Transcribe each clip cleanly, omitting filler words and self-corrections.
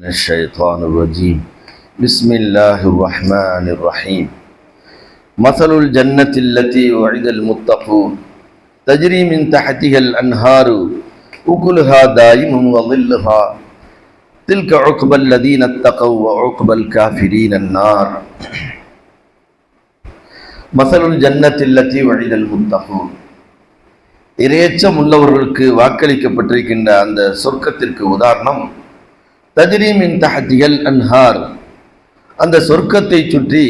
من الشيطان الرجيم بسم الله الرحمن الرحيم مثل الجنة التي وعد المتقون تجري من تحتها الأنهار أكلها دائم وظلها تلك عقبى الذين اتقوا وعقبى الكافرين النار مثل الجنة التي وعد المتقون இறையச்சம் உள்ளவர்களுக்கு வாக்களிக்கப்பட்டிருக்கின்ற அந்த சொர்க்கத்திற்கு உதாரணம் தஜ்ரி மின் தஹ்திஹல் அன்ஹார், அந்த சொர்க்கத்தை சுற்றி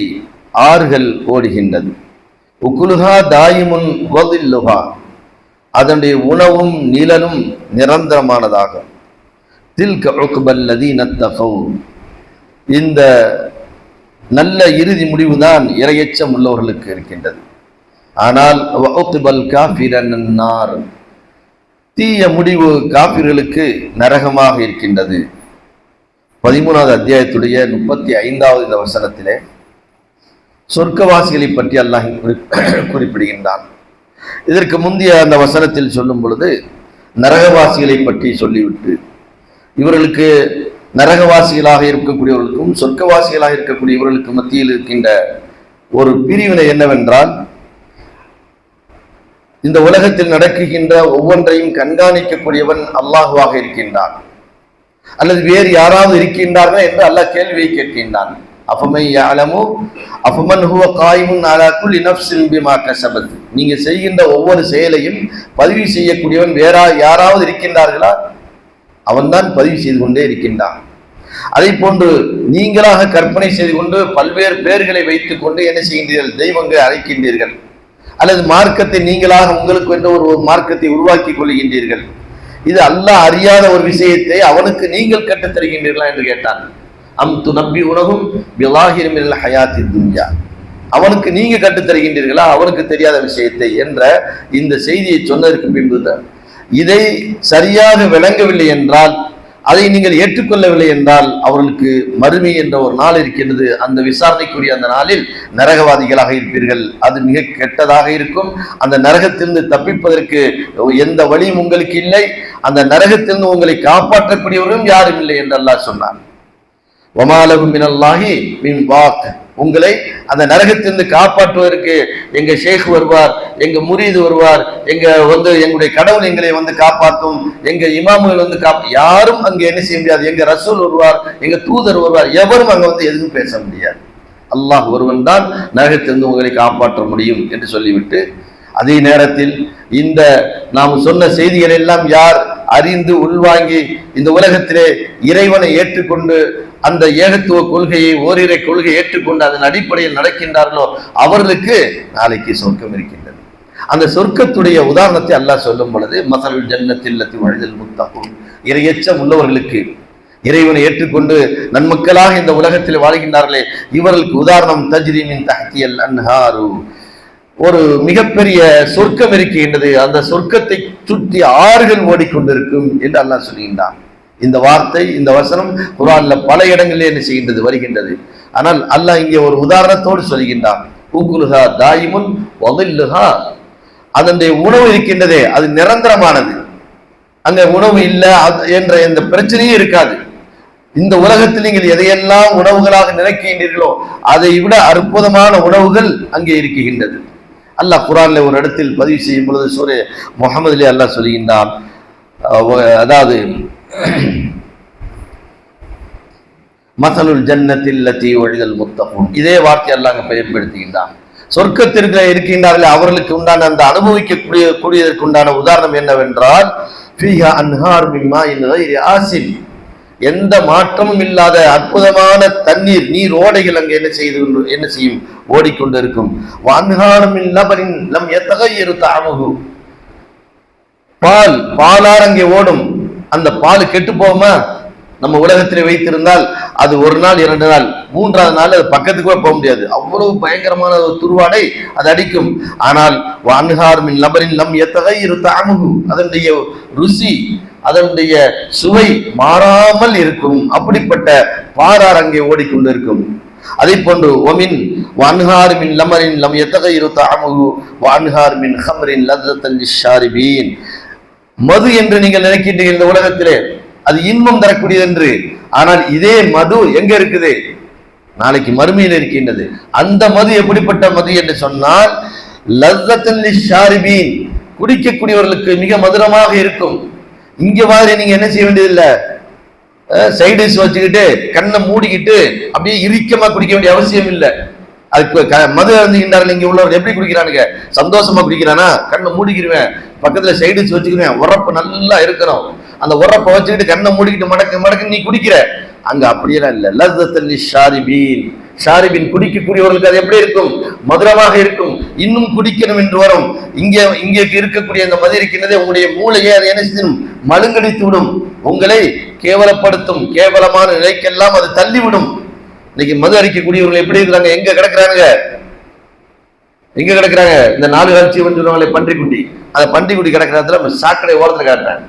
ஆறுகள் ஓடுகின்றது. உக்குலுஹா தாயிமுன் வதில்லுஹா, அதனுடைய உணவும் நிழலும் நிரந்தரமானதாக. தில்க உக்பல் லதீன தகவ், இந்த நல்ல இறுதி முடிவுதான் இறையச்சம் உள்ளவர்களுக்கு இருக்கின்றது. ஆனால் வஉக்பல் காஃபிரன் அன்னார், தீய முடிவு காஃபிர்களுக்கு நரகமாக இருக்கின்றது. 13வது அத்தியாயத்துடைய 35வது இந்த வசனத்திலே சொர்க்கவாசிகளை பற்றி அல்லாஹ் குறிப்பிடுகின்றான். இதற்கு முந்தைய அந்த வசனத்தில் சொல்லும் பொழுது நரகவாசிகளை பற்றி சொல்லிவிட்டு, இவர்களுக்கு நரகவாசிகளாக இருக்கக்கூடியவர்களுக்கும் சொர்க்கவாசிகளாக இருக்கக்கூடியவர்களுக்கு மத்தியில் இருக்கின்ற ஒரு பிரிவினை என்னவென்றால், இந்த உலகத்தில் நடக்குகின்ற ஒவ்வொன்றையும் கண்காணிக்கக்கூடியவன் அல்லாஹுவாக இருக்கின்றான், அல்லது வேறு யாராவது இருக்கின்றார்கள் என்று அல்லாஹ் கேள்வியை கேட்கின்றான். நீங்க செய்கின்ற ஒவ்வொரு செயலையும் பதிவு செய்யக்கூடியவன் வேற யாராவது இருக்கின்றார்களா? அவன் தான் பதிவு செய்து கொண்டே இருக்கின்றான். அதை போன்று நீங்களாக கற்பனை செய்து கொண்டு பல்வேறு பெயர்களை வைத்துக் கொண்டு என்ன செய்கின்றீர்கள்? தெய்வங்களை அழைக்கின்றீர்கள், அல்லது மார்க்கத்தை நீங்களாக உங்களுக்கு என்ற ஒரு மார்க்கத்தை உருவாக்கி கொள்கின்றீர்கள். இது அல்லாஹ் அறியாத ஒரு விஷயத்தை அவனுக்கு நீங்கள் கற்றுத் தருகின்றீர்களா என்று கேட்டான். அம்து நம்பி உலகும் பிலாஹிர் மினல் ஹயாத்தி துன்யா, அவனுக்கு நீங்க கற்றுத் தருகின்றீர்களா அவனுக்கு தெரியாத விஷயத்தை என்ற இந்த செய்தியை சொன்னதற்கு பின்புதான், இதை சரியாக விளங்கவில்லை என்றால், அதை நீங்கள் ஏற்றுக்கொள்ளவில்லை என்றால் அவர்களுக்கு மறுமை என்ற ஒரு நாள் இருக்கின்றது. அந்த விசாரணைக்குரிய அந்த நாளில் நரகவாதிகளாக இருப்பீர்கள். அது மிக கெட்டதாக இருக்கும். அந்த நரகத்திலிருந்து தப்பிப்பதற்கு எந்த வழியும் உங்களுக்கு இல்லை. அந்த நரகத்திலிருந்து உங்களை காப்பாற்றக்கூடியவரும் யாரும் இல்லை என்று அல்லாஹ் சொன்னான். வமாலஹு மினல்லாஹி மின் வாக், உங்களை அந்த நரகத்திலிருந்து காப்பாற்றுவதற்கு எங்க ஷேக் வருவார், எங்க முரீது வருவார், எங்களுடைய கடவுள் எங்களை காப்பாற்றும், எங்க இமாமுகள் யாரும் அங்க என்ன செய்ய முடியாது. எங்க ரசூல் வருவார், எங்க தூதர் வருவார், எவரும் அங்க எதுவும் பேச முடியாது. அல்லாஹ் ஒருவன் தான் நரகத்திலிருந்து உங்களை காப்பாற்ற முடியும் என்று சொல்லிவிட்டு, அதே நேரத்தில் இந்த நாம் சொன்ன செய்திகள் எல்லாம் யார் அறிந்து உள்வாங்கி இந்த உலகத்திலே இறைவனை ஏற்றுக்கொண்டு அந்த ஏகத்துவ கொள்கையை ஓரிரை கொள்கை ஏற்றுக்கொண்டு அதன் அடிப்படையில் நடக்கின்றார்களோ அவர்களுக்கு நாளைக்கு சொர்க்கம் இருக்கின்றது. அந்த சொர்க்கத்துடைய உதாரணத்தை அல்லாஹ் சொல்லும் பொழுது, மஸலுல் ஜன்னத்தில் லத்தி வஅதல் முத்தகூன், இறையச்சம் உள்ளவர்களுக்கு, இறைவனை ஏற்றுக்கொண்டு நன்மக்களாக இந்த உலகத்தில் வாழ்கின்றார்களே இவர்களுக்கு உதாரணம் தஜ்ரி மின் தஹ்திஹல் அன்ஹாரு, ஒரு மிகப்பெரிய சொர்க்கம் இருக்கின்றது. அந்த சொர்க்கத்தை சுற்றி ஆறுகள் ஓடிக்கொண்டிருக்கும் என்று அல்லாஹ் சொல்கின்றான். இந்த வார்த்தை, இந்த வசனம் குர்ஆன்ல பல இடங்களில் என்ன செய்கின்றது, வருகின்றது. ஆனால் அல்லாஹ் இங்கே ஒரு உதாரணத்தோடு சொல்கின்றான். உக்குலுஹா தாயிமுன் வதில்லுஹா, அதனுடைய உணவு இருக்கின்றதே அது நிரந்தரமானது. அங்க உணவு இல்லை என்ற எந்த பிரச்சனையும் இருக்காது. இந்த உலகத்தில் நீங்கள் எதையெல்லாம் உணவுகளாக நினைக்கின்றீர்களோ அதை விட அற்புதமான உணவுகள் அங்கே இருக்கின்றது. அல்லாஹ் குர்ஆன்ல ஒரு இடத்தில் பதிவு செய்யும் பொழுது சூரே முஹம்மதிலே அல்லாஹ் சொல்கின்றான், அதாவது மஸலுல் ஜன்னத்தில் லத்தி வஅதல் முத்தகூன், இதே வார்த்தை அல்லாஹ் பயன்படுத்துகின்றான். சொர்க்கத்திற்கு இருக்கின்றார்கள் அவர்களுக்கு உண்டான அந்த கூடியதற்கு உண்டான உதாரணம் என்னவென்றால், ஃபீஹா அன்ஹார் மின் மாஇன் கைரி ஆசின், எந்த மாற்றமும் இல்லாத அற்புதமான தண்ணீர், நீர் ஓடைகள் அங்கே என்ன செய்யும், ஓடிக்கொண்டிருக்கும். வஅன்ஹார் மின் லபனின் லம் யதகய்யரு தஅமுஹு, பாலார் அங்கே ஓடும். அந்த பால் கெட்டு போகுமா? நம்ம உலகத்திலே வைத்திருந்தால் அது ஒரு நாள், 2 நாள், 3வது நாள் அது பக்கத்துக்கு போக முடியாது. அவ்வளவு பயங்கரமான ஒரு துருவாடை அது அடிக்கும். ஆனால் வஅன்ஹார் மின் லபனின் லம் யதகய்யரு தஅமுஹு, அதனுடைய ருசி, அதனுடைய சுவை மாறாமல் இருக்கும். அப்படிப்பட்ட பாலார் அங்கே ஓடிக்கொண்டிருக்கும். அதை போன்று ஒமின் வஅன்ஹார் மின் லமரின் லம் யதகய்யரு தஅமுஹு வஅன்ஹார் மின் ஹம்ரின் லzzatan லிஷாரிபீன், மது என்று நீங்கள் நினைக்கின்றீர்கள் இந்த உலகத்திலே அது இன்பம் தரக்கூடியது என்று, ஆனால் இதே மது எங்க இருக்குது? நாளைக்கு மறுமையில் இருக்கின்றது. அந்த மது எப்படிப்பட்ட மது என்று சொன்னால், லஸ்ஸத்துல் லிஷாரிபீன், குடிக்கக்கூடியவர்களுக்கு மிக மதுரமாக இருக்கும். இங்க மாதிரி நீங்க என்ன செய்ய வேண்டியதில்லை, சைடிஸ் வச்சுக்கிட்டு கண்ணை மூடிக்கிட்டு அப்படியே இறுக்கமா குடிக்க வேண்டிய அவசியம் இல்லை. அதுக்கு மது அருந்துகின்றார்கள் இங்க உள்ளவர் எப்படி குடிக்கிறானுங்க? சந்தோஷமா குடிக்கிறானா? கண்ணை மூடிக்கிடுவேன், பக்கத்துல சைடிஸ் வச்சுக்கிடுவேன், உரப்பு நல்லா இருக்கணும், அந்த உரப்பை வச்சுக்கிட்டு கண்ணை மூடிக்கிட்டு மடக்கு மடக்கு நீ குடிக்கிற. அங்க அப்படியெல்லாம் இல்லை. லஸ்ஸத்துல் லிஷாரிபீன், ஷாரிபின் குடிக்கக்கூடியவர்களுக்கு அது எப்படி இருக்கும்? மதுரமாக இருக்கும். இன்னும் குடிக்கணும் என்று வரும். இங்கே இருக்கக்கூடிய அந்த மது இருக்கின்றதே உங்களுடைய மூளையை அதை என்ன செய்யும்? மழுங்கடித்து விடும், உங்களை கேவலப்படுத்தும், கேவலமான நிலைக்கெல்லாம் அது தள்ளிவிடும். இன்னைக்கு மது அடிக்கக்கூடியவர்கள் எப்படி இருக்கிறாங்க? எங்க கிடக்குறாங்க? எங்க கிடக்குறாங்க? இந்த 4 காட்சி சொல்லுவாங்களே பன்றிக்குட்டி, அந்த பன்றிக்குட்டி கிடக்கிற இடத்துல சாக்கடை ஓரத்தில் காட்டுறாங்க.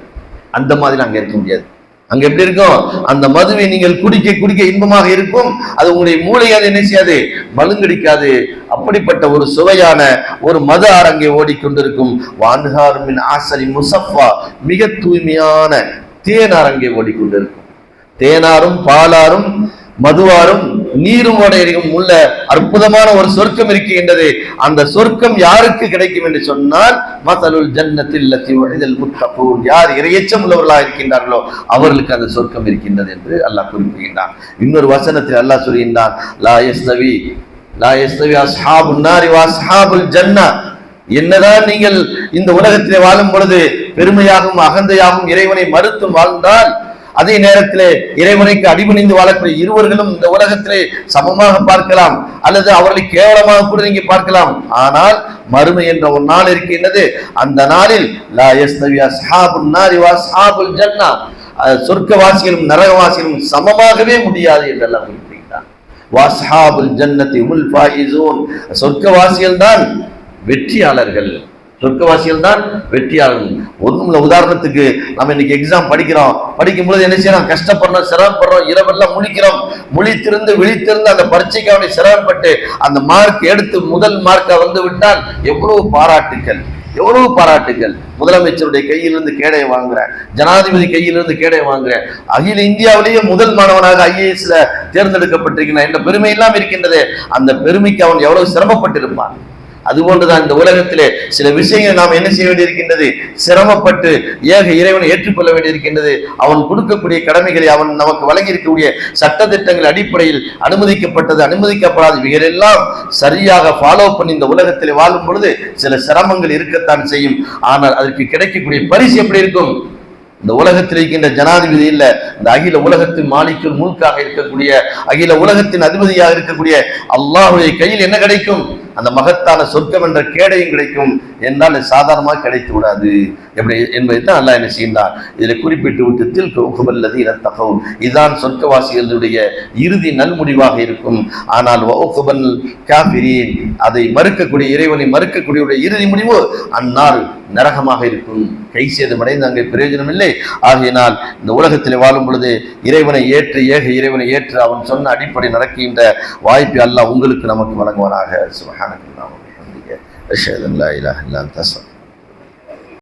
அந்த மாதிரி அங்க இருக்க முடியாது. அங்க எப்படி இருக்கும்? அந்த மதுவை நீங்கள் குடிக்க குடிக்க இன்பமாக இருக்கும். அது உங்களுடைய மூளையை அதை என்ன செய்யாது? மழுங்கடிக்காது. அப்படிப்பட்ட ஒரு சுவையான ஒரு மது அரங்கே ஓடிக்கொண்டிருக்கும். வான்ஹாருமின் ஆசரி முசஃபா, மிக தூய்மையான தேனாரங்கே ஓடிக்கொண்டிருக்கும். தேனாரும் பாலாரும் மதுவாரும் நீரும் உள்ள அற்புதமான ஒரு சொர்க்கம் இருக்கின்றது. அந்த சொர்க்கம் யாருக்கு கிடைக்கும் என்று சொன்னால், மஸலுல் ஜன்னத்தில் லத்தி வஇதல் முத்தகூன், யார் இறையச்சம் உள்ளவர்களாக இருக்கின்றார்களோ அவர்களுக்கு அந்த சொர்க்கம் இருக்கின்றது என்று அல்லாஹ் குறிப்பிடுகின்றான். இன்னொரு வசனத்தில் அல்லாஹ் சொல்கின்றான், லா யஸ்தவி அஸ்ஹாபுன் நாரி வ அஸ்ஹாபுல் ஜன்னah, என்னதான் நீங்கள் இந்த உலகத்திலே வாழும் பொழுது பெருமையாகவும் அகந்தையாகவும் இறைவனை மறுத்தும் வாழ்ந்தால், அதே நேரத்திலே இறைவனுக்கு அடிபணிந்து வாழக்கூடிய இருவர்களும் இந்த உலகத்திலே சமமாக பார்க்கலாம், அல்லது அவர்களை கேவலமாக கூட நீங்க பார்க்கலாம். ஆனால் மறுமை என்ற ஒரு நாள் இருக்கின்றது. அந்த நாளில் லா யஸ்தவி அஸ்ஹாபுன் நாரி வ அஸ்ஹாபுல் ஜன்னah, சொர்க்கவாசிகளும் நரகவாசிகளும் சமமாகவே முடியாது என்றெல்லாம் குறிப்பிடுகிறார். வ அஸ்ஹாபுல் ஜன்னதி ஹுல் ஃபாயிஸூன், சொர்க்கவாசிகள் தான் வெற்றியாளர்கள், சொர்க்கவாசிகள் தான் வெற்றியாளர்கள். ஒண்ணுமில்ல, உதாரணத்துக்கு நம்ம இன்னைக்கு எக்ஸாம் படிக்கும் பொழுது என்ன செய்யறோம்? கஷ்டப்படுறோம், சிரமப்படுறோம், இரவெல்லாம் முழிக்கிறோம், முழித்திருந்து விழித்திருந்து அந்த பரீட்சைக்கு சிரமப்பட்டு அந்த மார்க் எடுத்து முதல் மார்க்கை வந்து விட்டால் எவ்வளவு பாராட்டுக்கள், எவ்வளவு பாராட்டுகள். முதலமைச்சருடைய கையிலிருந்து கேடை வாங்குறேன், ஜனாதிபதி கையிலிருந்து கேடை வாங்குறேன், அகில இந்தியாவிலேயே முதல் மாணவனாக ஐஏஎஸ்ல தேர்ந்தெடுக்கப்பட்டிருக்கிறான் என்ற பெருமை எல்லாம் இருக்கின்றது. அந்த பெருமைக்கு அவன் எவ்வளவு சிரமப்பட்டிருப்பான். அதுபோன்றுதான் இந்த உலகத்திலே சில விஷயங்களை நாம் என்ன செய்ய வேண்டியிருக்கின்றது? சிரமப்பட்டு ஏக இறைவனை ஏற்றுக்கொள்ள வேண்டியிருக்கின்றது. அவன் கொடுக்கக்கூடிய கடமைகளை, அவன் நமக்கு வழங்கி இருக்கக்கூடிய சட்டத்திட்டங்கள் அடிப்படையில் அனுமதிக்கப்பட்டது, அனுமதிக்கப்படாது, இவைகளெல்லாம் சரியாக ஃபாலோ பண்ணி இந்த உலகத்திலே வாழும் பொழுது சில சிரமங்கள் இருக்கத்தான் செய்யும். ஆனால் அதற்கு கிடைக்கக்கூடிய பரிசு எப்படி இருக்கும்? இந்த உலகத்தில் இருக்கின்ற ஜனாதிபதி இல்ல, இந்த அகில உலகத்தின் மாலிக்குல் முல்காக இருக்கக்கூடிய, அகில உலகத்தின் அதிபதியாக இருக்கக்கூடிய அல்லாஹ்வுடைய கையில் என்ன கிடைக்கும்? அந்த மகத்தான சொர்க்கம் என்ற கேடையும் கிடைக்கும். என்றால் சாதாரணமாக கிடைத்து விடாது எப்படி என்பதை தான் அல்லாஹ் என்ன செய்கின்றார் இதில் குறிப்பிட்டு விட்டு தில்கல்லதி தகவும், இதுதான் சொர்க்கவாசிகளுடைய இறுதி நல்முடிவாக இருக்கும். ஆனால் வௌகுபல் காஃபிரீன், அதை மறுக்கக்கூடிய, இறைவனை மறுக்கக்கூடிய இறுதி முடிவு அந்நாள் நரகமாக இருக்கும். கை சேதமடைந்து அங்கே பிரயோஜனம் இல்லை. ஆகையினால் இந்த உலகத்தில் வாழும் பொழுது இறைவனை ஏற்று, ஏக இறைவனை ஏற்று அவன் சொன்ன அடிப்படை நடக்கின்ற வாய்ப்பை அல்லாஹ் உங்களுக்கு நமக்கு வழங்குவானாக. சுப்ஹானல்லாஹி வ பிஹம்திஹி, அஷ்ஹது அல்லா இலாஹா இல்லா அன்த அஸ்தக்ஃபிருக்க